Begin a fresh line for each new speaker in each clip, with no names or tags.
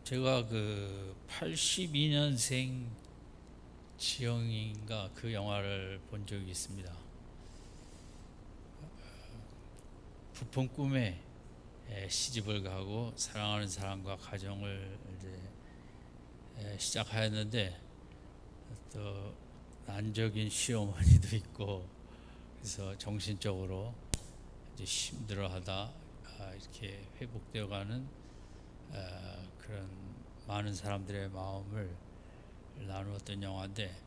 제가 그 82년생 지영인가 그 영화를 본 적이 있습니다. 부푼 꿈에 시집을 가고 사랑하는 사람과 가정을 이제 시작하였는데 또 난적인 시어머니도 있고 그래서 정신적으로 이제 힘들어하다 이렇게 회복되어가는 그런 많은 사람들의 마음을 나누었던 영화인데,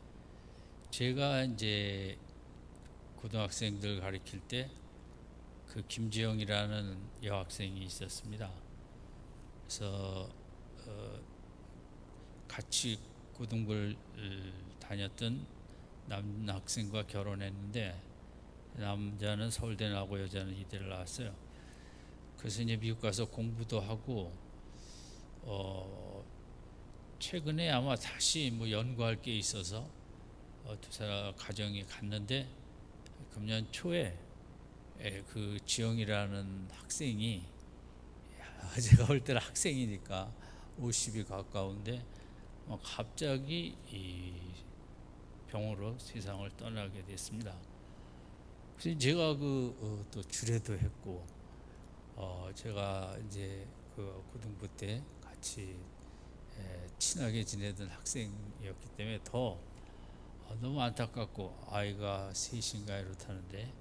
제가 이제 고등학생들 가르칠 때 그 김지영이라는 여학생이 있었습니다. 그래서 같이 고등부를 다녔던 남학생과 결혼했는데, 남자는 서울대 나고 여자는 이대를 나왔어요. 그래서 이제 미국 가서 공부도 하고 최근에 아마 다시 뭐 연구할 게 있어서 두 사람 가정이 갔는데, 금년 초에 그 지영이라는 학생이, 제가 볼 때는 학생이니까 50이 가까운데 갑자기 이 병으로 세상을 떠나게 됐습니다. 그래서 제가 또 주례도 했고, 제가 이제 그 고등부 때 같이 친하게 지내던 학생이었기 때문에 더 너무 안타깝고, 아이가 셋인가 이렇다는데,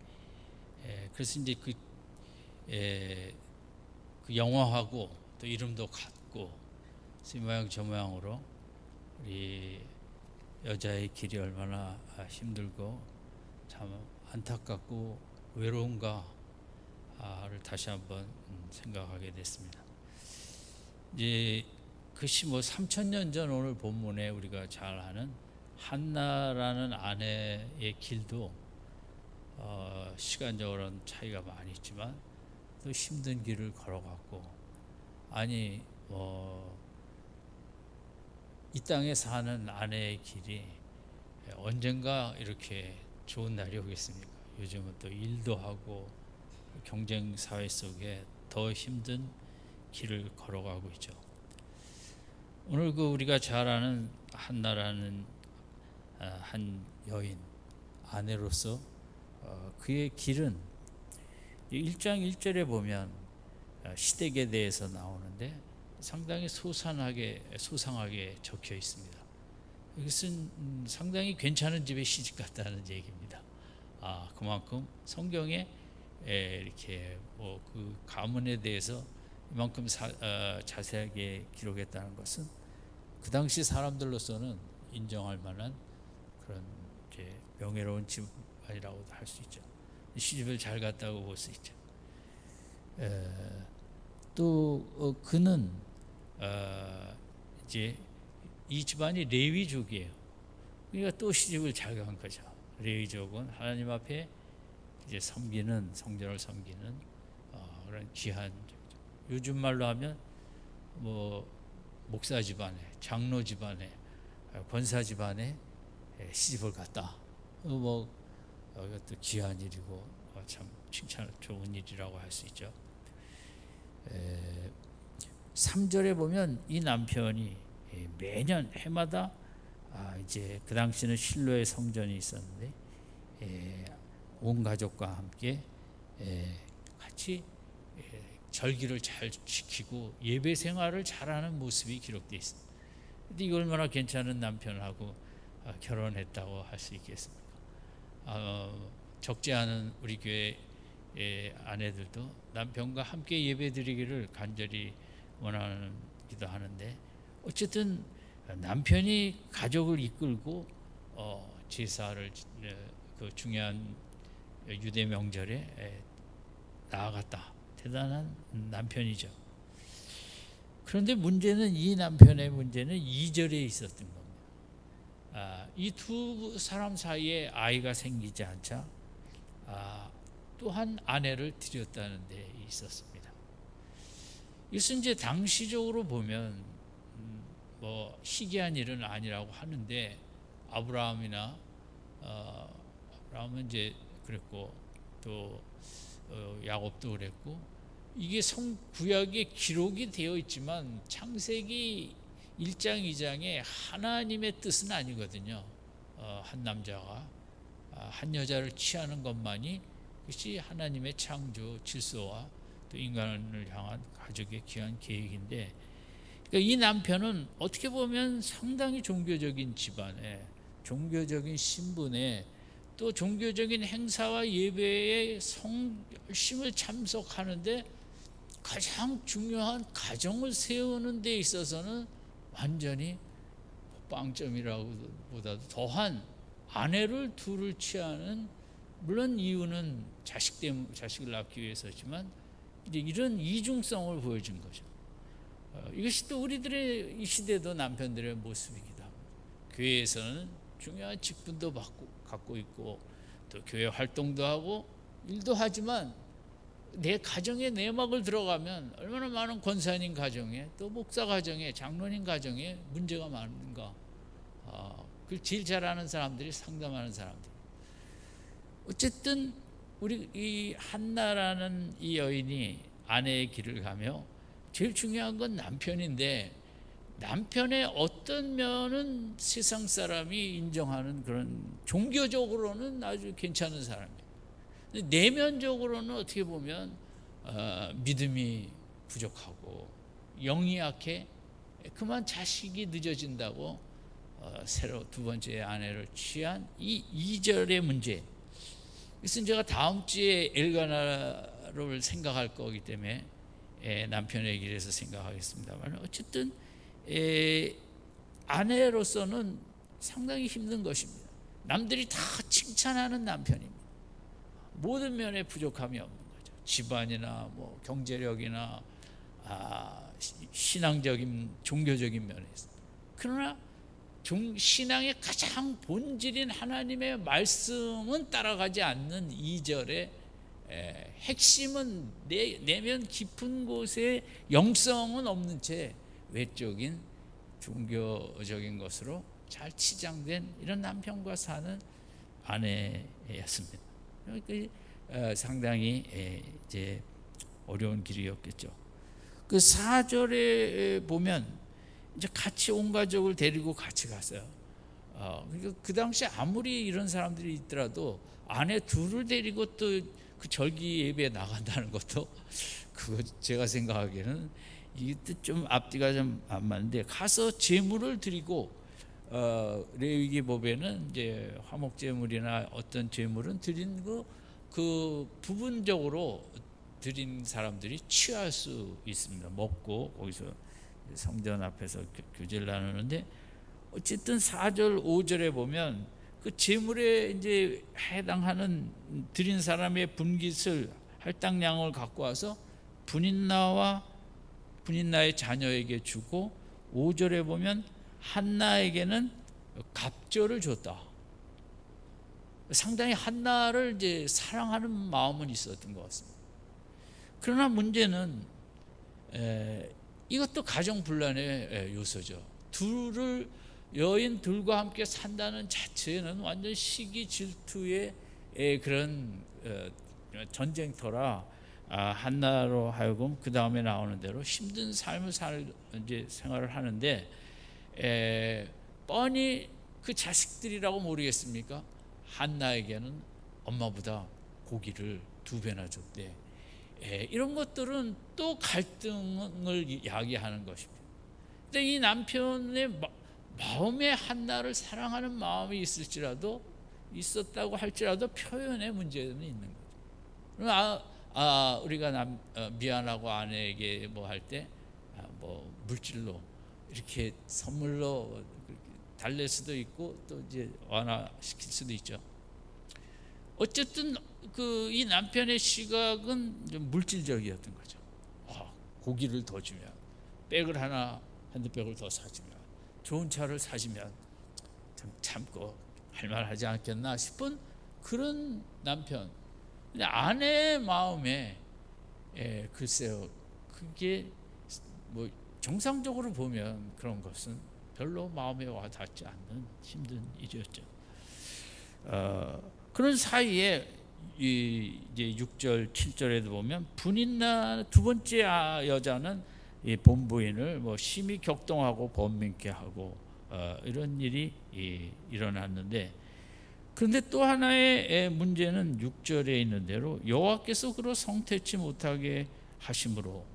그래서 이제 그 영화하고 또 이름도 같고 이 모양 저 모양으로 우리 여자의 길이 얼마나 힘들고 참 안타깝고 외로운가를 다시 한번 생각하게 됐습니다. 이제 그것이 뭐 3000년 전 오늘 본문에 우리가 잘 아는 한나라는 아내의 길도 시간적으로는 차이가 많이 있지만 또 힘든 길을 걸어갔고, 아니 이 땅에 사는 아내의 길이 언젠가 이렇게 좋은 날이 오겠습니까? 요즘은 또 일도 하고 경쟁 사회 속에 더 힘든 길을 걸어가고 있죠. 오늘 그 우리가 잘 아는 한나라는 한 여인 아내로서 그의 길은 1장 1절에 보면 시댁에 대해서 나오는데 상당히 소상하게 적혀 있습니다. 이것은 상당히 괜찮은 집에 시집 갔다는 얘기입니다. 그만큼 성경에 이렇게 그 가문에 대해서 이만큼 자세하게 기록했다는 것은 그 당시 사람들로서는 인정할 만한 그런 이제 명예로운 집안이라고도 할 수 있죠. 시집을 잘 갔다고 볼 수 있죠. 또 그는 이제 이 집안이 레위족이에요. 그러니까 또 시집을 잘 간 거죠. 레위족은 하나님 앞에 이제 섬기는, 성전을 섬기는 그런 귀한, 요즘 말로 하면 뭐 목사 집안에, 장로 집안에, 권사 집안에 시집을 갔다. 이것도 귀한 일이고 참 칭찬 좋은 일이라고 할 수 있죠. 3절에 보면 이 남편이 매년 해마다 이제 그 당시는 실로의 성전이 있었는데 온 가족과 함께 같이 절기를 잘 지키고 예배 생활을 잘하는 모습이 기록되어 있습니다. 근데 이거 얼마나 괜찮은 남편하고 결혼했다고 할 수 있겠습니까? 적지 않은 우리 교회 아내들도 남편과 함께 예배드리기를 간절히 원하기도 하는데, 어쨌든 남편이 가족을 이끌고 제사를 그 중요한 유대 명절에 나아갔다. 대단한 남편이죠. 그런데 문제는, 이 남편의 문제는 2절에 있었던 겁니다. 이 두 사람 사이에 아이가 생기지 않자 또한 아내를 들였다는 데 있었습니다. 이것은 이제 당시적으로 보면 뭐 희귀한 일은 아니라고 하는데, 아브라함은 이제 그랬고 또 야곱도 그랬고 이게 구약에 기록이 되어 있지만 창세기 1장 2장에 하나님의 뜻은 아니거든요. 한 남자가 한 여자를 취하는 것만이 그것이 하나님의 창조 질서와 또 인간을 향한 가족의 귀한 계획인데, 그러니까 이 남편은 어떻게 보면 상당히 종교적인 집안에, 종교적인 신분에, 또 종교적인 행사와 예배에 열심을 참석하는데 가장 중요한 가정을 세우는 데 있어서는 완전히 빵점이라고보다도 더한 아내를 둘을 취하는, 물론 이유는 자식을 낳기 위해서지만 이제 이런 이중성을 보여준 거죠. 이것이 또 우리들의 이 시대도 남편들의 모습이기도 합니다. 교회에서는 중요한 직분도 갖고 있고 또 교회 활동도 하고 일도 하지만 내 가정에 내막을 들어가면 얼마나 많은 권사님 가정에, 또 목사 가정에, 장로님 가정에 문제가 많은가. 그걸 제일 잘 아는 사람들이 상담하는 사람들. 어쨌든 우리 이 한나라는 이 여인이 아내의 길을 가며, 제일 중요한 건 남편인데 남편의 어떤 면은 세상 사람이 인정하는 그런 종교적으로는 아주 괜찮은 사람이에요. 내면적으로는 어떻게 보면 믿음이 부족하고 영이 약해 그만 자식이 늦어진다고 새로 두 번째 아내를 취한 이 2절의 문제. 그래서 제가 다음 주에 엘가나를 생각할 거기 때문에 남편의 길에서 생각하겠습니다만, 어쨌든 아내로서는 상당히 힘든 것입니다. 남들이 다 칭찬하는 남편입니다. 모든 면에 부족함이 없는 거죠. 집안이나 뭐 경제력이나 신앙적인 종교적인 면에서. 그러나 신앙의 가장 본질인 하나님의 말씀은 따라가지 않는 2절의 핵심은 내면 깊은 곳에 영성은 없는 채 외적인 종교적인 것으로 잘 치장된 이런 남편과 사는 아내였습니다. 상당히 이제 어려운 길이었겠죠. 그 4절에 보면 이제 같이 온 가족을 데리고 같이 갔어요. 그러니까 그 당시 아무리 이런 사람들이 있더라도 아내 둘을 데리고 또 그 절기 예배에 나간다는 것도, 그거 제가 생각하기에는 이게 좀 앞뒤가 좀 안 맞는데, 가서 제물을 드리고 레위기 법에는 이제 화목 제물이나 어떤 제물은 드린 그 부분적으로 드린 사람들이 취할 수 있습니다. 먹고 거기서 성전 앞에서 교제를 나누는데, 어쨌든 4절 5절에 보면 그 제물에 이제 해당하는 드린 사람의 분깃을 할당량을 갖고 와서 분인나의 자녀에게 주고, 5절에 보면 한나에게는 갑절을 줬다. 상당히 한나를 이제 사랑하는 마음은 있었던 것 같습니다. 그러나 문제는 이것도 가정 분란의 요소죠. 여인 둘과 함께 산다는 자체는 완전 시기 질투의 그런 전쟁터라, 한나로 하여금 그 다음에 나오는 대로 힘든 삶을 이제 생활을 하는데, 뻔히 그 자식들이라고 모르겠습니까? 한나에게는 엄마보다 고기를 2배나 줬대. 이런 것들은 또 갈등을 야기하는 것입니다. 근데 이 남편의 마음에 한나를 사랑하는 마음이 있었다고 할지라도 표현의 문제는 있는 거죠. 우리가 미안하고 아내에게 뭐 할 때 뭐 물질로 이렇게 선물로 달랠 수도 있고 또 이제 완화시킬 수도 있죠. 어쨌든 이 남편의 시각은 좀 물질적이었던 거죠. 고기를 더 주면, 핸드백을 더 사주면, 좋은 차를 사주면 좀 참고 할만하지 않겠나 싶은 그런 남편. 근데 아내의 마음에 글쎄요, 그게 뭐 정상적으로 보면 그런 것은 별로 마음에 와닿지 않는 힘든 일이었죠. 그런 사이에 이제 6절 7절에도 보면 분인나 두 번째 여자는 이 본부인을 뭐 심히 격동하고 번민케 하고 이런 일이 일어났는데, 그런데 또 하나의 문제는 6절에 있는 대로 여호와께서 그로 성태치 못하게 하심으로,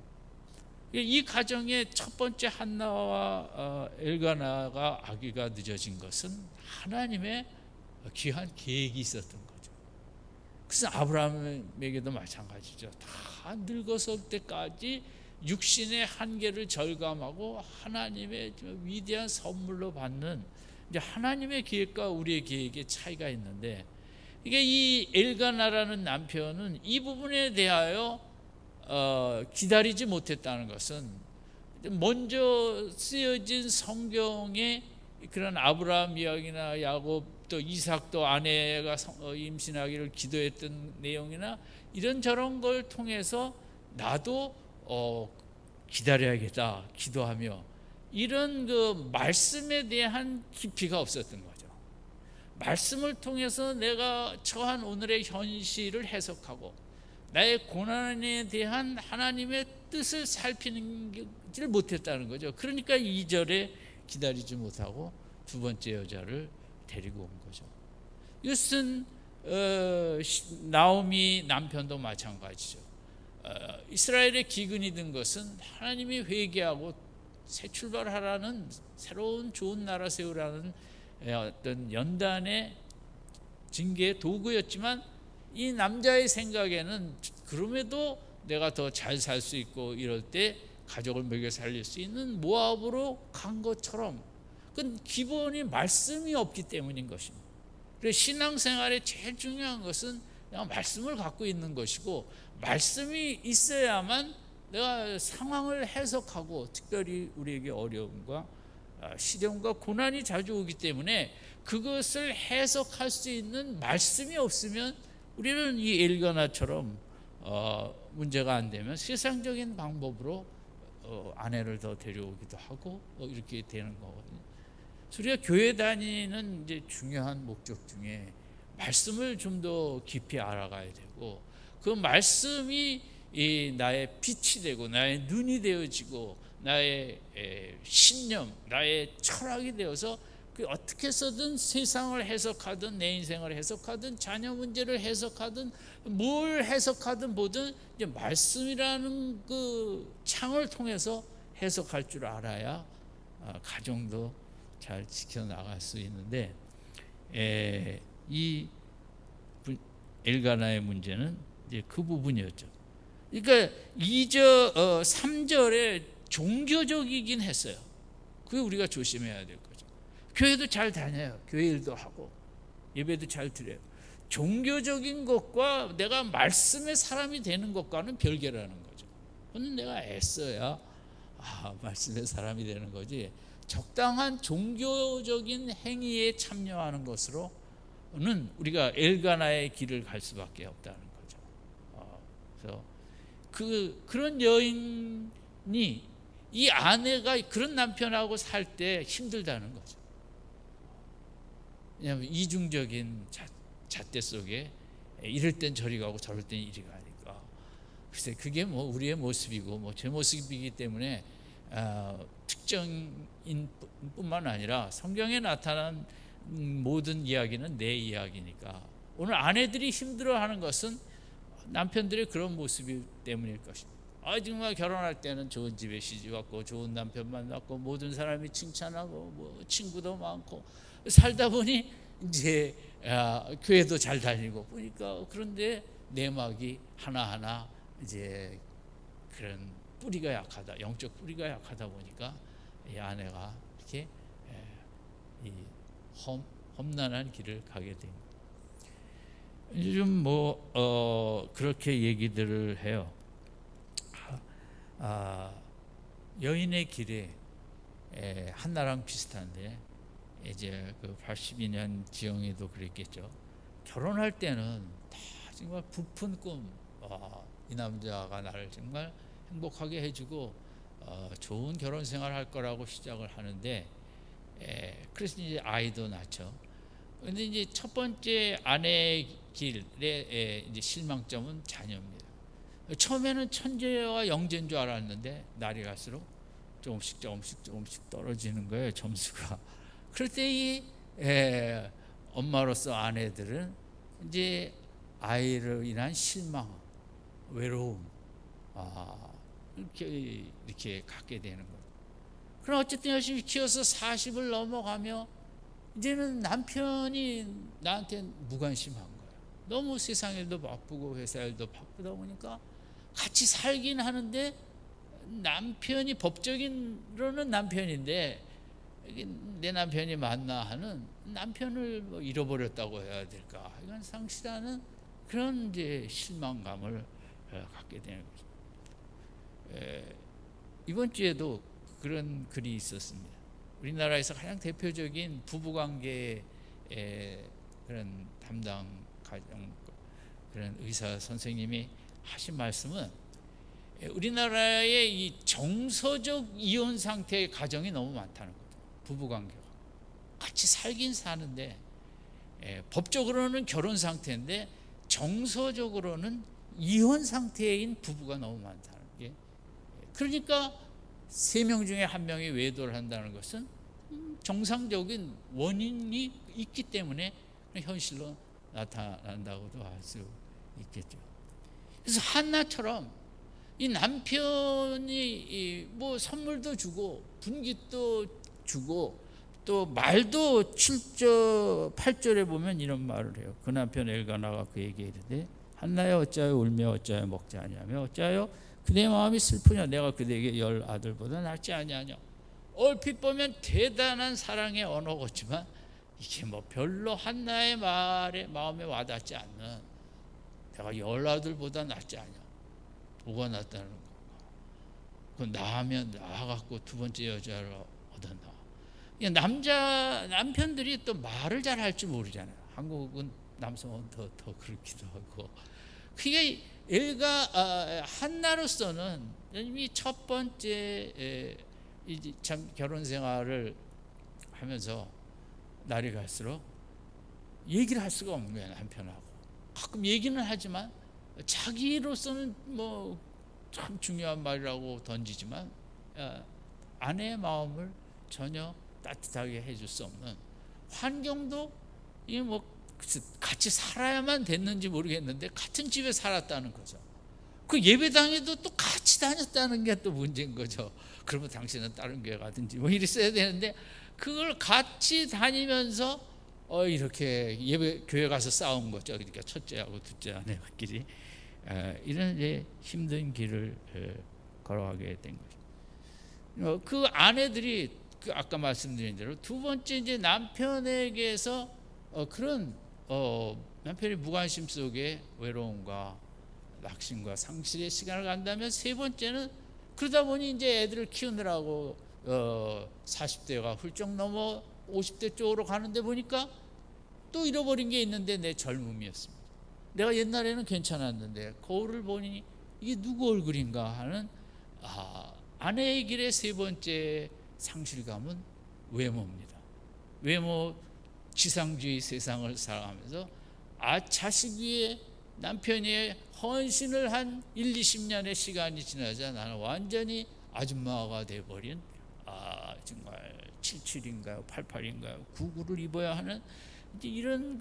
이 가정의 첫 번째 한나와 엘가나가 아기가 늦어진 것은 하나님의 귀한 계획이 있었던 거죠. 그래서 아브라함에게도 마찬가지죠. 다 늙었을 때까지 육신의 한계를 절감하고 하나님의 위대한 선물로 받는 이제 하나님의 계획과 우리의 계획의 차이가 있는데, 이게 이 엘가나라는 남편은 이 부분에 대하여 기다리지 못했다는 것은, 먼저 쓰여진 성경의 그런 아브라함 이야기나 야곱 또 이삭도 아내가 임신하기를 기도했던 내용이나 이런저런 걸 통해서 나도 기다려야겠다 기도하며, 이런 그 말씀에 대한 깊이가 없었던 거죠. 말씀을 통해서 내가 처한 오늘의 현실을 해석하고 나의 고난에 대한 하나님의 뜻을 살피는지를 못했다는 거죠. 그러니까 2절에 기다리지 못하고 두 번째 여자를 데리고 온 거죠. 이것은 나오미 남편도 마찬가지죠. 이스라엘의 기근이 든 것은 하나님이 회개하고 새 출발하라는, 새로운 좋은 나라 세우라는 어떤 연단의 징계의 도구였지만, 이 남자의 생각에는 그럼에도 내가 더 잘 살 수 있고 이럴 때 가족을 먹여 살릴 수 있는 모압으로 간 것처럼, 그건 기본이 말씀이 없기 때문인 것입니다. 그래서 신앙생활에 제일 중요한 것은 내가 말씀을 갖고 있는 것이고, 말씀이 있어야만 내가 상황을 해석하고, 특별히 우리에게 어려움과 시련과 고난이 자주 오기 때문에 그것을 해석할 수 있는 말씀이 없으면 우리는 이 엘가나처럼 문제가 안 되면 세상적인 방법으로 아내를 더 데려오기도 하고 이렇게 되는 거거든요. 우리가 교회 다니는 이제 중요한 목적 중에 말씀을 좀 더 깊이 알아가야 되고, 그 말씀이 나의 빛이 되고 나의 눈이 되어지고 나의 신념, 나의 철학이 되어서 그 어떻게 해서든 세상을 해석하든 내 인생을 해석하든 자녀 문제를 해석하든 뭘 해석하든 보든 이제 말씀이라는 그 창을 통해서 해석할 줄 알아야 가정도 잘 지켜나갈 수 있는데, 이 엘가나의 문제는 이제 그 부분이었죠. 그러니까 3절에 종교적이긴 했어요. 그게 우리가 조심해야 될 거죠. 교회도 잘 다녀요. 교회 일도 하고 예배도 잘 드려요. 종교적인 것과 내가 말씀의 사람이 되는 것과는 별개라는 거죠. 그건 내가 애써야 말씀의 사람이 되는 거지, 적당한 종교적인 행위에 참여하는 것으로는 우리가 엘가나의 길을 갈 수밖에 없다는 거죠. 그래서 그런 여인이 이 아내가 그런 남편하고 살 때 힘들다는 거죠. 왜냐하면 이중적인 잣대 속에 이럴 땐 저리 가고 저럴 땐 이리 가니까, 글쎄 그게 뭐 우리의 모습이고 뭐 제 모습이기 때문에 특정인뿐만 아니라 성경에 나타난 모든 이야기는 내 이야기니까, 오늘 아내들이 힘들어하는 것은 남편들의 그런 모습이 때문일 것입니다. 정말 결혼할 때는 좋은 집에 시집 왔고 좋은 남편 만났고 모든 사람이 칭찬하고 뭐 친구도 많고 살다 보니 이제 교회도 잘 다니고 보니까, 그런데 내막이 하나하나 이제 그런 뿌리가 약하다, 영적 뿌리가 약하다 보니까 이 아내가 이렇게 이 험난한 길을 가게 됩니다. 요즘 뭐 그렇게 얘기들을 해요. 여인의 길이 한나랑 비슷한데, 이제 그 82년 지영이도 그랬겠죠. 결혼할 때는 다 정말 부푼 꿈, 이 남자가 나를 정말 행복하게 해주고 좋은 결혼 생활 할 거라고 시작을 하는데, 그래서 이제 아이도 낳죠. 근데 이제 첫 번째 아내 길의 이제 실망점은 자녀입니다. 처음에는 천재와 영재인 줄 알았는데 날이 갈수록 조금씩 떨어지는 거예요, 점수가. 그럴 때 이 엄마로서 아내들은 이제 아이로 인한 실망, 외로움, 이렇게 갖게 되는 거예요. 그럼 어쨌든 열심히 키워서 40을 넘어가며 이제는 남편이 나한테 무관심한 거예요. 너무 세상 일도 바쁘고 회사 일도 바쁘다 보니까 같이 살긴 하는데 남편이 법적인로는 남편인데 내 남편이 맞나 하는, 남편을 뭐 잃어버렸다고 해야 될까, 이건 상실하는 그런 이제 실망감을 갖게 되는 거죠. 이번 주에도 그런 글이 있었습니다. 우리나라에서 가장 대표적인 부부관계의 그런 담당 가정 그런 의사 선생님이 하신 말씀은, 우리나라의 이 정서적 이혼 상태의 가정이 너무 많다는 거죠. 부부관계가 같이 살긴 사는데 법적으로는 결혼 상태인데 정서적으로는 이혼 상태인 부부가 너무 많다는 게, 그러니까 3명 중에 1명이 외도를 한다는 것은 정상적인 원인이 있기 때문에 현실로 나타난다고도 할 수 있겠죠. 그래서 한나처럼 이 남편이 뭐 선물도 주고 분깃도 주고 또 말도 7절 8절에 보면 이런 말을 해요. 그 남편 엘가나가 그에게 이르되 한나야 어찌하여 울며 어찌하여 먹지 아니하며 어찌하여 그대 마음이 슬프냐, 내가 그대에게 10 아들보다 낫지 아니하냐. 얼핏 보면 대단한 사랑의 언어겠지만 이게 뭐 별로 한나의 마음에 와닿지 않는, 내가 10 아들보다 낫지 않냐, 뭐가 낫다는 건가. 그 나하면 나아갖고 2번째 여자를 얻었나. 남편들이 또 말을 잘 할 줄 모르잖아요. 한국은 남성은 더 그렇기도 하고. 그게 애가 한나로서는 이미 첫 번째 참 결혼 생활을 하면서 날이 갈수록 얘기를 할 수가 없는 거예요, 남편하고. 가끔 얘기는 하지만 자기로서는 뭐 참 중요한 말이라고 던지지만 아내의 마음을 전혀 따뜻하게 해줄 수 없는 환경도, 이게 뭐 같이 살아야만 됐는지 모르겠는데 같은 집에 살았다는 거죠. 그 예배당에도 또 같이 다녔다는 게 또 문제인 거죠. 그러면 당신은 다른 교회 가든지 뭐 이랬어야 되는데 그걸 같이 다니면서 이렇게 교회 가서 싸운 거죠. 그러니까 첫째하고 둘째 아내끼리 이런 이제 힘든 길을 걸어가게 된 거죠. 그 아내들이 아까 말씀드린 대로 2번째 이제 남편에게서 그런 남편의 무관심 속에 외로움과 낙심과 상실의 시간을 간다면, 3번째는 그러다 보니 이제 애들을 키우느라고 40대가 훌쩍 넘어 50대 쪽으로 가는데 보니까 또 잃어버린 게 있는데 내 젊음이었습니다. 내가 옛날에는 괜찮았는데 거울을 보니 이게 누구 얼굴인가 하는 아내의 길의 3번째 상실감은 외모입니다. 외모 지상주의 세상을 살아가면서 자식 위에 남편이 헌신을 한 1, 20년의 시간이 지나자 나는 완전히 아줌마가 돼버린, 정말 77인가요 88인가요 99를 입어야 하는 이런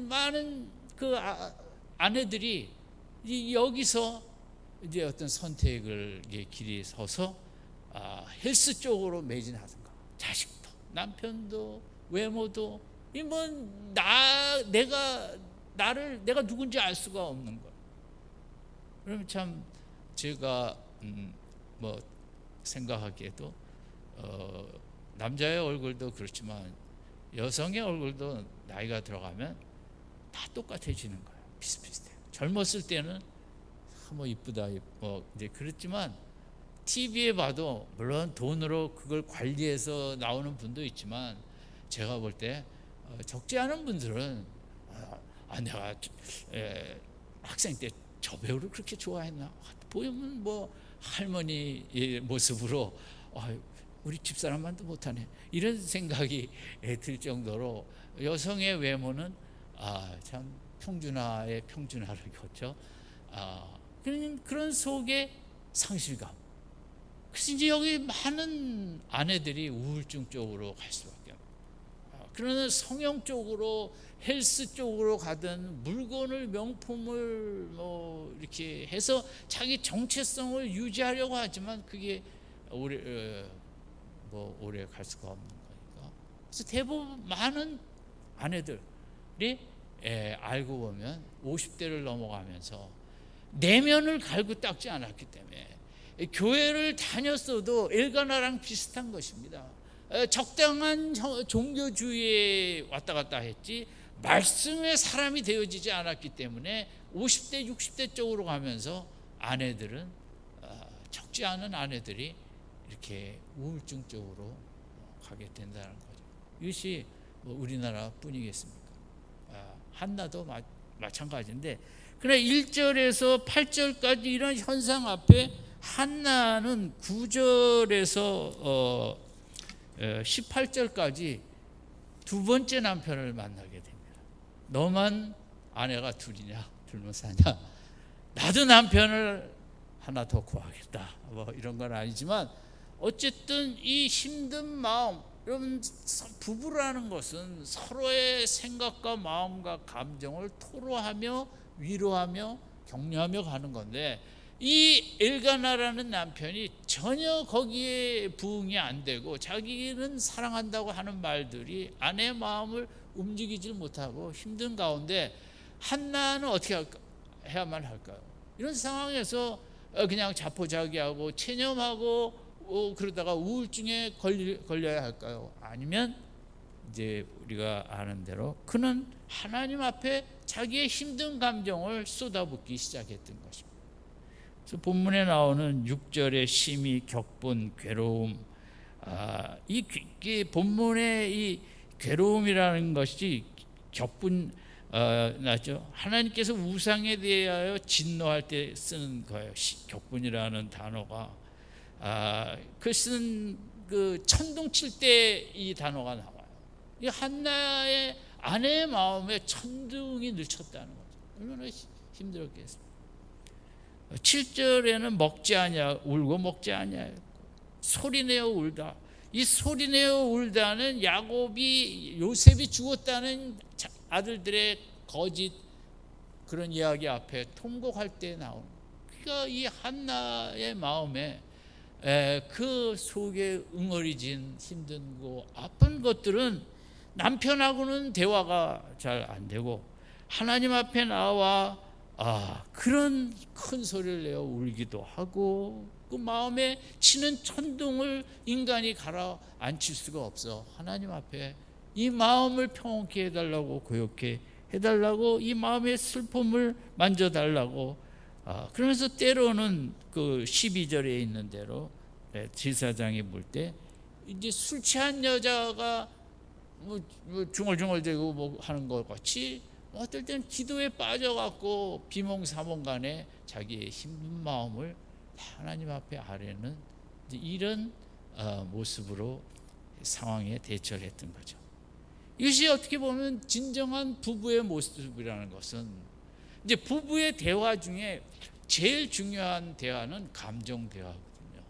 많은 아내들이 여기서 이제 어떤 선택을 길이 서서 헬스 쪽으로 매진하든가, 자식도 남편도 외모도 내가 누군지 알 수가 없는 거예요. 그러면 참 제가 뭐 생각하기에도 남자의 얼굴도 그렇지만 여성의 얼굴도 나이가 들어가면 다 똑같아지는 거예요. 비슷비슷해요. 젊었을 때는 뭐 이쁘다 뭐 이제 그렇지만 TV에 봐도 물론 돈으로 그걸 관리해서 나오는 분도 있지만 제가 볼 때 적지 않은 분들은 내가 학생 때 저 배우를 그렇게 좋아했나, 보면 뭐 할머니의 모습으로 우리 집사람만도 못하네 이런 생각이 들 정도로 여성의 외모는 참 평준화의 평준화를 거쳐 그런 속에 상실감. 그래서 이제 여기 많은 아내들이 우울증 쪽으로 갈 수밖에 없어요. 그러나 성형 쪽으로 헬스 쪽으로 가든 물건을 명품을 뭐 이렇게 해서 자기 정체성을 유지하려고 하지만 그게 오래 갈 수가 없는 거니까. 그래서 대부분 많은 아내들이 알고 보면 50대를 넘어가면서 내면을 갈고 닦지 않았기 때문에 교회를 다녔어도 엘가나랑 비슷한 것입니다. 적당한 종교주의에 왔다 갔다 했지 말씀의 사람이 되어지지 않았기 때문에 50대 60대 쪽으로 가면서 아내들은 적지 않은 아내들이 이렇게 우울증 쪽으로 가게 된다는 거죠. 이것이 우리나라뿐이겠습니까? 한나도 마찬가지인데, 그러나 1절에서 8절까지 이런 현상 앞에 한나는 9절에서 18절까지 두 번째 남편을 만나게 됩니다. 너만 아내가 둘이냐? 둘만 사냐? 나도 남편을 하나 더 구하겠다. 뭐 이런 건 아니지만 어쨌든 이 힘든 마음, 여러분 부부라는 것은 서로의 생각과 마음과 감정을 토로하며 위로하며 격려하며 가는 건데, 이 엘가나라는 남편이 전혀 거기에 부응이 안 되고 자기는 사랑한다고 하는 말들이 아내의 마음을 움직이질 못하고 힘든 가운데 한나는 어떻게 해야만 할까요? 이런 상황에서 그냥 자포자기하고 체념하고 그러다가 우울증에 걸려야 할까요? 아니면 이제 우리가 아는 대로 그는 하나님 앞에 자기의 힘든 감정을 쏟아붓기 시작했던 것입니다. 그래서 본문에 나오는 6절의 심히 격분, 괴로움, 이 본문의 이 괴로움이라는 것이 격분 나죠. 하나님께서 우상에 대하여 진노할 때 쓰는 거예요. 격분이라는 단어가 그 쓴 그 천둥 칠 때 이 단어가 나와요. 이 한나의 아내의 마음에 천둥이 늦췄다는 거죠. 얼마나 힘들었겠습니까? 7절에는 먹지 아니하, 울고 먹지 아니하, 소리내어 울다. 이 소리내어 울다는 야곱이 요셉이 죽었다는 아들들의 거짓 그런 이야기 앞에 통곡할 때 나오는. 그러니까 이 한나의 마음에 그 속에 응어리진 힘든고 아픈 것들은 남편하고는 대화가 잘 안 되고 하나님 앞에 나와 그런 큰 소리를 내어 울기도 하고 그 마음에 치는 천둥을 인간이 가라앉힐 수가 없어. 하나님 앞에 이 마음을 평온케 해달라고, 고요케 해달라고, 이 마음의 슬픔을 만져달라고. 그러면서 때로는 그 12절에 있는 대로 제사장이 물 때 이제 술 취한 여자가 뭐 중얼중얼대고 뭐 하는 것 같이 어떨 때는 기도에 빠져갖고 비몽사몽간에 자기의 힘든 마음을 하나님 앞에 아뢰는 이런 모습으로 상황에 대처를 했던 거죠. 이것이 어떻게 보면 진정한 부부의 모습이라는 것은, 이제 부부의 대화 중에 제일 중요한 대화는 감정 대화거든요.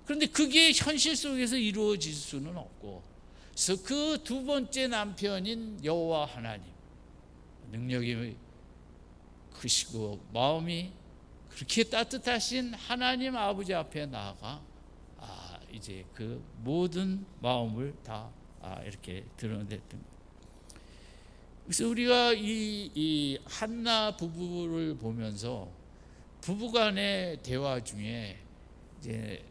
그런데 그게 현실 속에서 이루어질 수는 없고, 그래서 그 두 번째 남편인 여호와 하나님, 능력이 크시고 마음이 그렇게 따뜻하신 하나님 아버지 앞에 나아가 이제 그 모든 마음을 다 이렇게 드러냈던 거예요. 그래서 우리가 이 한나 부부를 보면서 부부간의 대화 중에 이제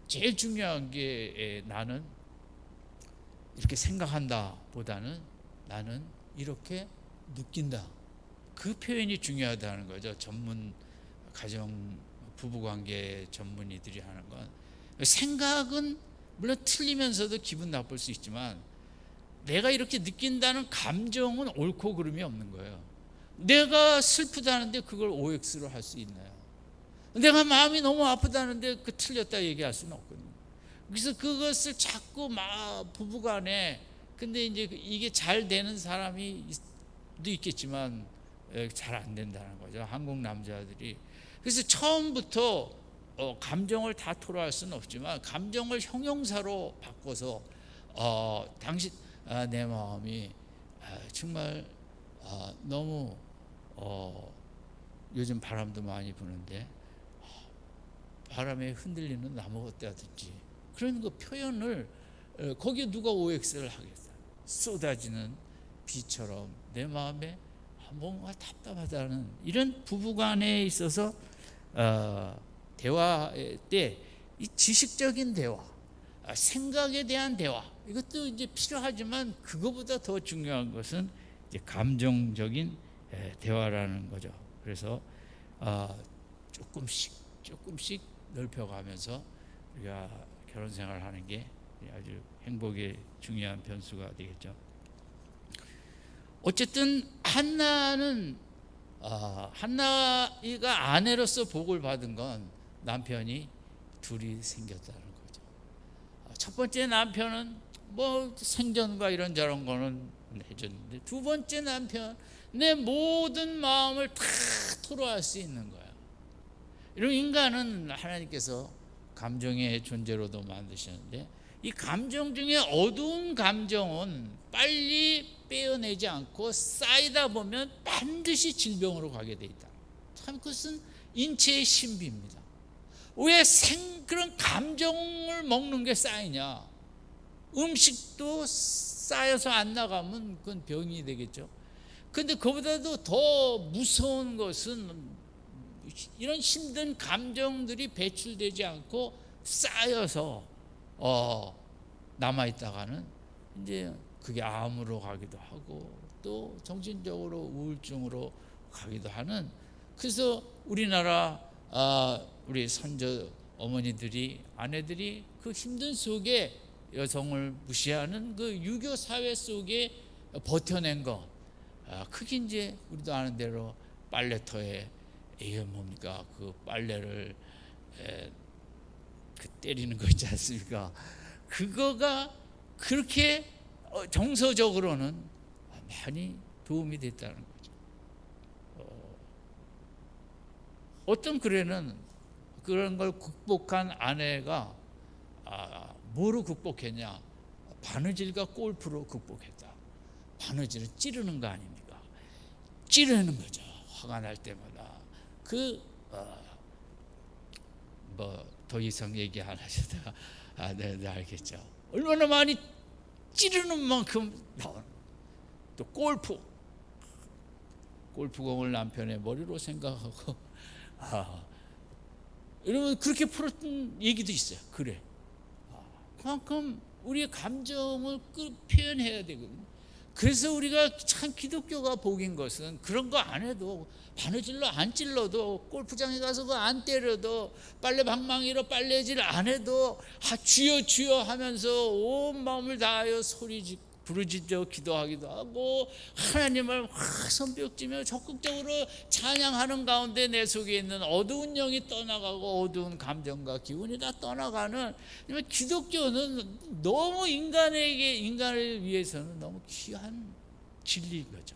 제일 중요한 게 나는 이렇게 생각한다 보다는 나는 이렇게 느낀다. 그 표현이 중요하다는 거죠. 전문 가정 부부관계 전문의들이 하는 건, 생각은 물론 틀리면서도 기분 나쁠 수 있지만 내가 이렇게 느낀다는 감정은 옳고 그름이 없는 거예요. 내가 슬프다는데 그걸 OX로 할 수 있나요? 내가 마음이 너무 아프다는데 그 틀렸다 얘기할 수는 없거든요. 그래서 그것을 자꾸 부부간에, 근데 이제 이게 잘 되는 사람이 있겠지만 잘 안 된다는 거죠. 한국 남자들이. 그래서 처음부터 감정을 다 토로할 수는 없지만 감정을 형용사로 바꿔서 당신 내 마음이 정말 너무 요즘 바람도 많이 부는데 바람에 흔들리는 나무 같다든지 그런 거 표현을 거기에 누가 OX를 하겠다. 쏟아지는 비처럼 내 마음에 뭔가 답답하다는 이런 부부간에 있어서 대화 때 이 지식적인 대화, 생각에 대한 대화 이것도 이제 필요하지만 그거보다 더 중요한 것은 이제 감정적인 대화라는 거죠. 그래서 조금씩 넓혀가면서 우리가 결혼 생활하는 게 아주 행복의 중요한 변수가 되겠죠. 어쨌든 한나이가 아내로서 복을 받은 건 남편이 둘이 생겼다는 거죠. 첫 번째 남편은 뭐 생전과 이런저런 거는 해줬는데 두 번째 남편 내 모든 마음을 다 토로할 수 있는 거야. 이런 인간은 하나님께서 감정의 존재로도 만드셨는데 이 감정 중에 어두운 감정은 빨리 빼어내지 않고 쌓이다 보면 반드시 질병으로 가게 돼 있다. 참 그것은 인체의 신비입니다. 왜 그런 감정을 먹는 게 쌓이냐? 음식도 쌓여서 안 나가면 그건 병이 되겠죠. 그런데 그보다도 더 무서운 것은 이런 힘든 감정들이 배출되지 않고 쌓여서 남아있다가는 이제 그게 암으로 가기도 하고 또 정신적으로 우울증으로 가기도 하는. 그래서 우리나라 우리 선조 어머니들이 아내들이 그 힘든 속에 여성을 무시하는 그 유교 사회 속에 버텨낸 거 그게 이제 우리도 아는 대로 빨래터에 이게 뭡니까 그 빨래를 때리는 거 있지 않습니까? 그거가 그렇게 정서적으로는 많이 도움이 됐다는 거죠. 어떤 글에는 그런 걸 극복한 아내가 뭐로 극복했냐? 바느질과 골프로 극복했다. 바느질은 찌르는 거 아닙니까? 찌르는 거죠. 화가 날 때마다 뭐 더 이상 얘기 안 하셔도 네, 알겠죠. 얼마나 많이 찌르는 만큼 나오는. 또 골프공을 남편의 머리로 생각하고 여러분 그렇게 풀었던 얘기도 있어요. 그래. 그만큼 우리의 감정을 표현해야 되거든요. 그래서 우리가 참 기독교가 복인 것은 그런 거 안 해도 바느질로 안 찔러도 골프장에 가서 그거 안 때려도 빨래 방망이로 빨래질 안 해도 주여 주여 하면서 온 마음을 다하여 부르짖어 기도하기도 하고 하나님을 손뼉치며 적극적으로 찬양하는 가운데 내 속에 있는 어두운 영이 떠나가고 어두운 감정과 기운이 다 떠나가는. 기독교는 너무 인간을 위해서는 너무 귀한 진리인 거죠.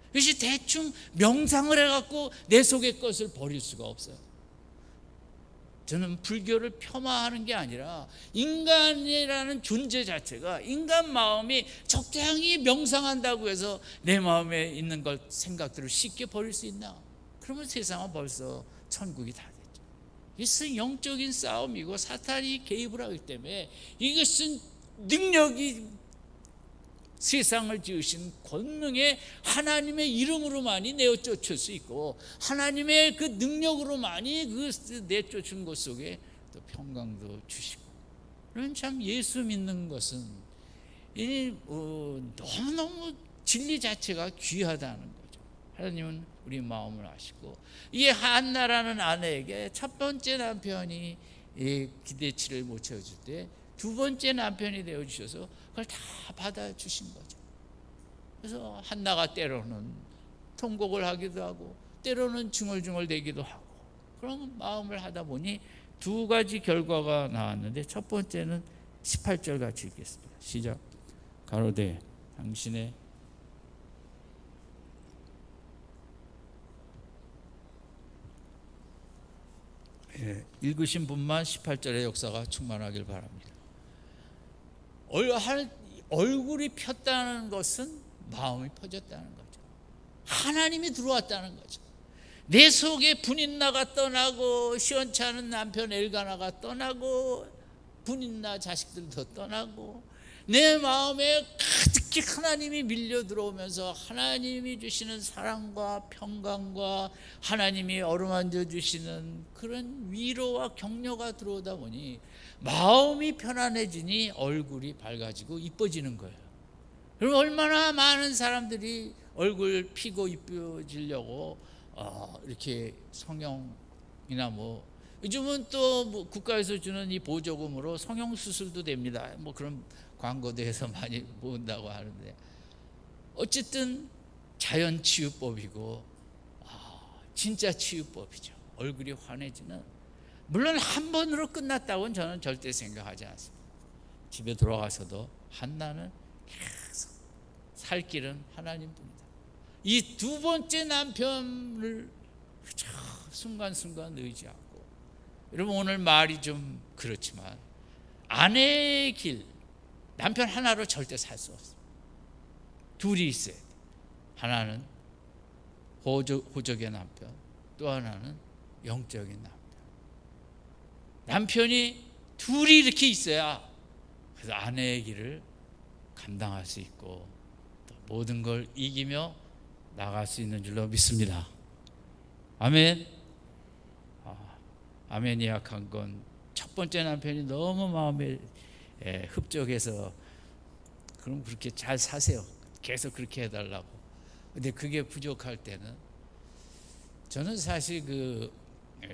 그것이 대충 명상을 해갖고 내 속의 것을 버릴 수가 없어요. 저는 불교를 폄하하는 게 아니라 인간이라는 존재 자체가 인간 마음이 적당히 명상한다고 해서 내 마음에 있는 것 생각들을 쉽게 버릴 수 있나? 그러면 세상은 벌써 천국이 다 됐죠. 이것은 영적인 싸움이고 사탄이 개입을 하기 때문에 이것은 능력이 세상을 지으신 권능의 하나님의 이름으로만이 내어 쫓을 수 있고 하나님의 그 능력으로만이 그 내쫓은 것 속에 또 평강도 주시고. 그런 참 예수 믿는 것은 너무너무 진리 자체가 귀하다는 거죠. 하나님은 우리 마음을 아시고 이 한나라는 아내에게 첫 번째 남편이 기대치를 못 채워줄 때 두 번째 남편이 되어주셔서 그걸 다 받아주신 거죠. 그래서 한나가 때로는 통곡을 하기도 하고 때로는 중얼중얼대기도 하고 그런 마음을 하다 보니 두 가지 결과가 나왔는데 첫 번째는 18절 같이 읽겠습니다. 시작. 가로되 당신의 읽으신 분만 18절의 역사가 충만하길 바랍니다. 얼굴이 폈다는 것은 마음이 퍼졌다는 거죠. 하나님이 들어왔다는 거죠. 내 속에 분인나가 떠나고 시원치 않은 남편 엘가나가 떠나고 분인나 자식들도 떠나고 내 마음에 가득히 하나님이 밀려 들어오면서 하나님이 주시는 사랑과 평강과 하나님이 어루만져 주시는 그런 위로와 격려가 들어오다 보니 마음이 편안해지니 얼굴이 밝아지고 이뻐지는 거예요. 그럼 얼마나 많은 사람들이 얼굴 피고 이뻐지려고 이렇게 성형이나 요즘은 또 국가에서 주는 이 보조금으로 성형 수술도 됩니다. 그런 광고도 해서 많이 본다고 하는데 어쨌든 자연 치유법이고 진짜 치유법이죠. 얼굴이 환해지는, 물론 한 번으로 끝났다고는 저는 절대 생각하지 않습니다. 집에 돌아가서도 한나는 계속 살 길은 하나님뿐이다. 이 두 번째 남편을 순간순간 의지하고, 여러분 오늘 말이 좀 그렇지만 아내의 길, 남편 하나로 절대 살 수 없어요. 둘이 있어야 돼. 하나는 호적의 남편, 또 하나는 영적인 남편. 남편이 둘이 이렇게 있어야 그래서 아내의 길을 감당할 수 있고 또 모든 걸 이기며 나갈 수 있는 줄로 믿습니다. 아멘. 아멘이 약한 건 첫 번째 남편이 너무 마음에 흡족해서 그럼 그렇게 잘 사세요. 계속 그렇게 해달라고. 근데 그게 부족할 때는, 저는 사실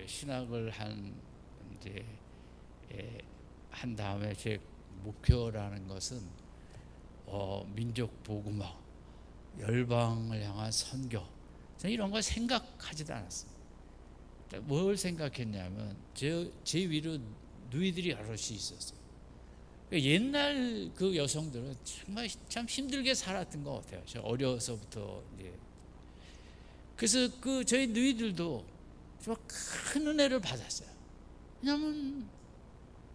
신학을 한 다음에 제 목표라는 것은 민족 복음화, 열방을 향한 선교, 저는 이런 걸 생각하지도 않았어요. 뭘 생각했냐면 제 위로 누이들이 여럿이 있었어요. 옛날 그 여성들은 정말 참 힘들게 살았던 것 같아요. 저 어려서부터 그래서 저희 누이들도 정말 큰 은혜를 받았어요. 왜냐하면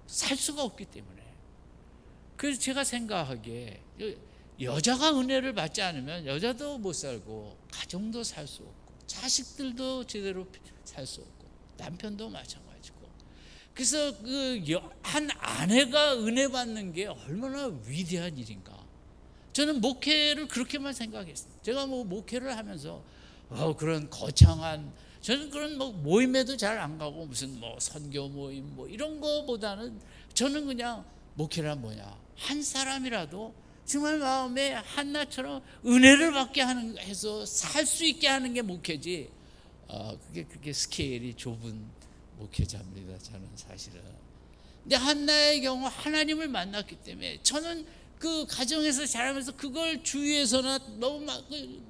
살 수가 없기 때문에. 그래서 제가 생각하기에 여자가 은혜를 받지 않으면 여자도 못 살고 가정도 살 수 없고 자식들도 제대로 살 수 없고 남편도 마찬가지고. 그래서 한 아내가 은혜 받는 게 얼마나 위대한 일인가. 저는 목회를 그렇게만 생각했어요. 제가 목회를 하면서 그런 거창한, 저는 그런 모임에도 잘 안 가고 무슨 선교 모임 이런 거보다는 저는 그냥 목회란 뭐냐, 한 사람이라도 정말 마음에 한나처럼 은혜를 받게 해서 살 수 있게 하는 게 목회지. 그게 스케일이 좁은 목회자입니다, 저는 사실은. 근데 한나의 경우 하나님을 만났기 때문에 저는 그 가정에서 자라면서 그걸 주위에서나 너무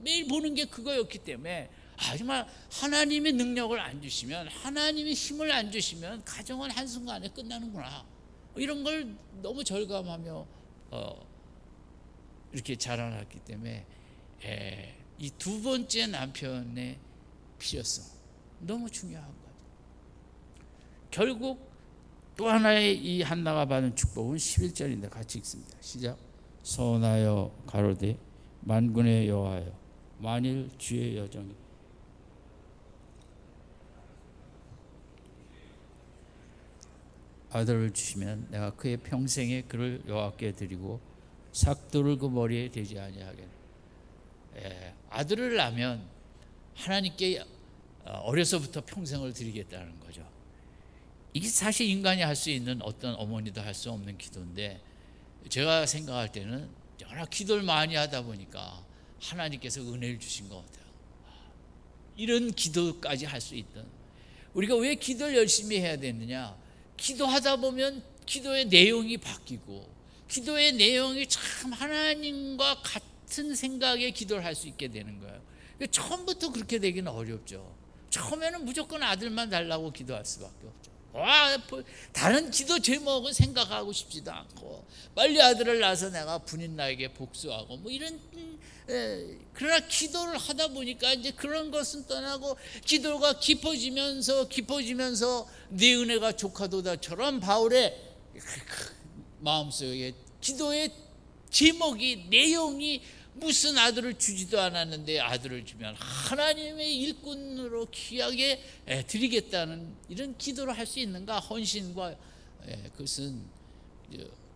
매일 보는 게 그거였기 때문에 정말 하나님의 능력을 안 주시면, 하나님의 힘을 안 주시면 가정은 한순간에 끝나는구나, 이런 걸 너무 절감하며 이렇게 자라났기 때문에 이 두 번째 남편의 필요성 너무 중요한 거죠. 결국 또 하나의 이 한나가 받은 축복은 11절인데 같이 읽습니다. 시작. 선하여 가로되 만군의 여호와여, 만일 주의 여정이 아들을 주시면 내가 그의 평생에 그를 여호와께 드리고 삭도를 그 머리에 대지 아니하겠네. 아들을 낳으면 하나님께 어려서부터 평생을 드리겠다는 거죠. 이게 사실 인간이 할 수 있는, 어떤 어머니도 할 수 없는 기도인데, 제가 생각할 때는 워낙 기도를 많이 하다 보니까 하나님께서 은혜를 주신 것 같아요. 이런 기도까지 할 수 있던. 우리가 왜 기도를 열심히 해야 되느냐, 기도하다 보면 기도의 내용이 바뀌고 기도의 내용이 참 하나님과 같은 생각의 기도를 할 수 있게 되는 거예요. 처음부터 그렇게 되기는 어렵죠. 처음에는 무조건 아들만 달라고 기도할 수밖에 없죠. 다른 기도 제목은 생각하고 싶지도 않고, 빨리 아들을 낳아서 내가 분인 나에게 복수하고 뭐 이런, 그러나 기도를 하다 보니까 이제 그런 것은 떠나고 기도가 깊어지면서 네 은혜가 족하도다처럼 바울의 마음속에 기도의 제목이, 내용이 무슨 아들을 주지도 않았는데 아들을 주면 하나님의 일꾼으로 귀하게 드리겠다는 이런 기도를 할 수 있는가? 헌신과, 그것은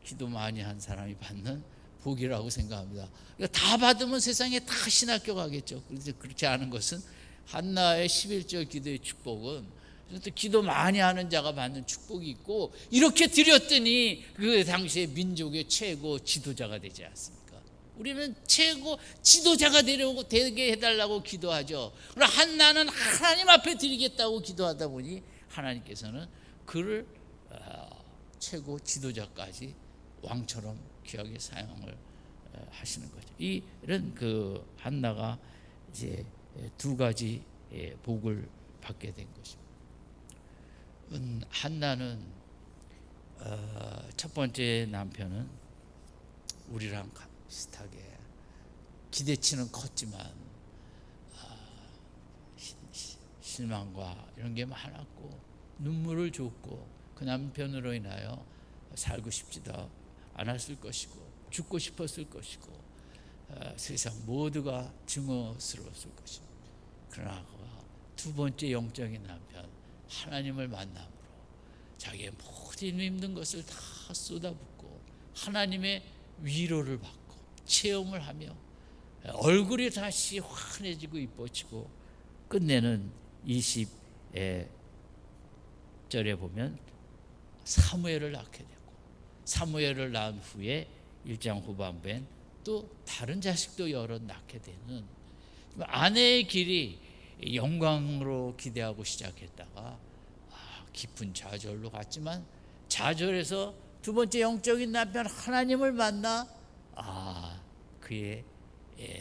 기도 많이 한 사람이 받는 복이라고 생각합니다. 다 받으면 세상에 다 신학교 가겠죠. 그런데 그렇지 않은 것은, 한나의 11절 기도의 축복은 또 기도 많이 하는 자가 받는 축복이 있고, 이렇게 드렸더니 그 당시에 민족의 최고 지도자가 되지 않습니까? 우리는 최고 지도자가 되게 해달라고 기도하죠. 그러나 한나는 하나님 앞에 드리겠다고 기도하다 보니 하나님께서는 그를 최고 지도자까지 왕처럼 귀하게 사용을 하시는 거죠. 이런 그 한나가 이제 두 가지 복을 받게 된 것입니다. 한나는 첫 번째 남편은 우리랑 비슷하게 기대치는 컸지만 실망과 이런 게 많았고 눈물을 줬고, 그 남편으로 인하여 살고 싶지도 않았을 것이고 죽고 싶었을 것이고 세상 모두가 증오스러웠을 것입니다. 그러나 두 번째 영적인 남편 하나님을 만남으로 자기의 모든 힘든 것을 다 쏟아붓고 하나님의 위로를 받고 체험을 하며 얼굴이 다시 환해지고 이뻐지고, 끝내는 20절에 보면 사무엘을 낳게 되고, 사무엘을 낳은 후에 1장 후반부엔 또 다른 자식도 여러 낳게 되는, 아내의 길이 영광으로 기대하고 시작했다가 깊은 좌절로 갔지만, 좌절에서 두 번째 영적인 남편 하나님을 만나 그의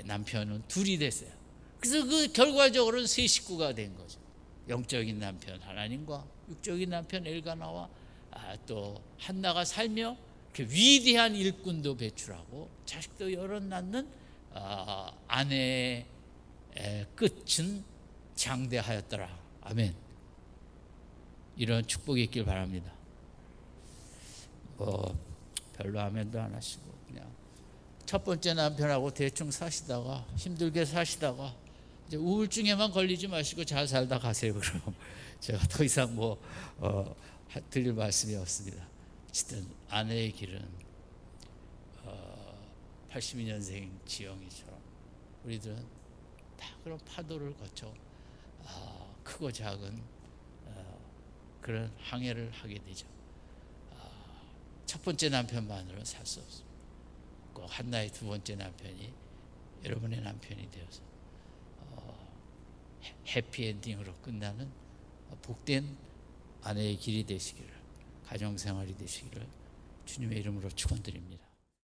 남편은 둘이 됐어요. 그래서 그 결과적으로는 세 식구가 된 거죠. 영적인 남편 하나님과 육적인 남편 엘가나와 또 한나가 살며 그 위대한 일꾼도 배출하고 자식도 여러 낳는 아내의 끝은 장대하였더라. 아멘. 이런 축복이 있길 바랍니다. 별로 아멘도 안 하시고 그냥 첫 번째 남편하고 대충 사시다가 힘들게 사시다가 이제 우울증에만 걸리지 마시고 잘 살다 가세요. 그럼 제가 더 이상 드릴 말씀이 없습니다. 어쨌든 아내의 길은 82년생 지영이처럼 우리들은 다 그런 파도를 거쳐 크고 작은 그런 항해를 하게 되죠. 첫 번째 남편만으로는 살 수 없습니다. 꼭 한나의 두 번째 남편이 여러분의 남편이 되어서 해피엔딩으로 끝나는 복된 아내의 길이 되시기를, 가정생활이 되시기를 주님의 이름으로 축원드립니다.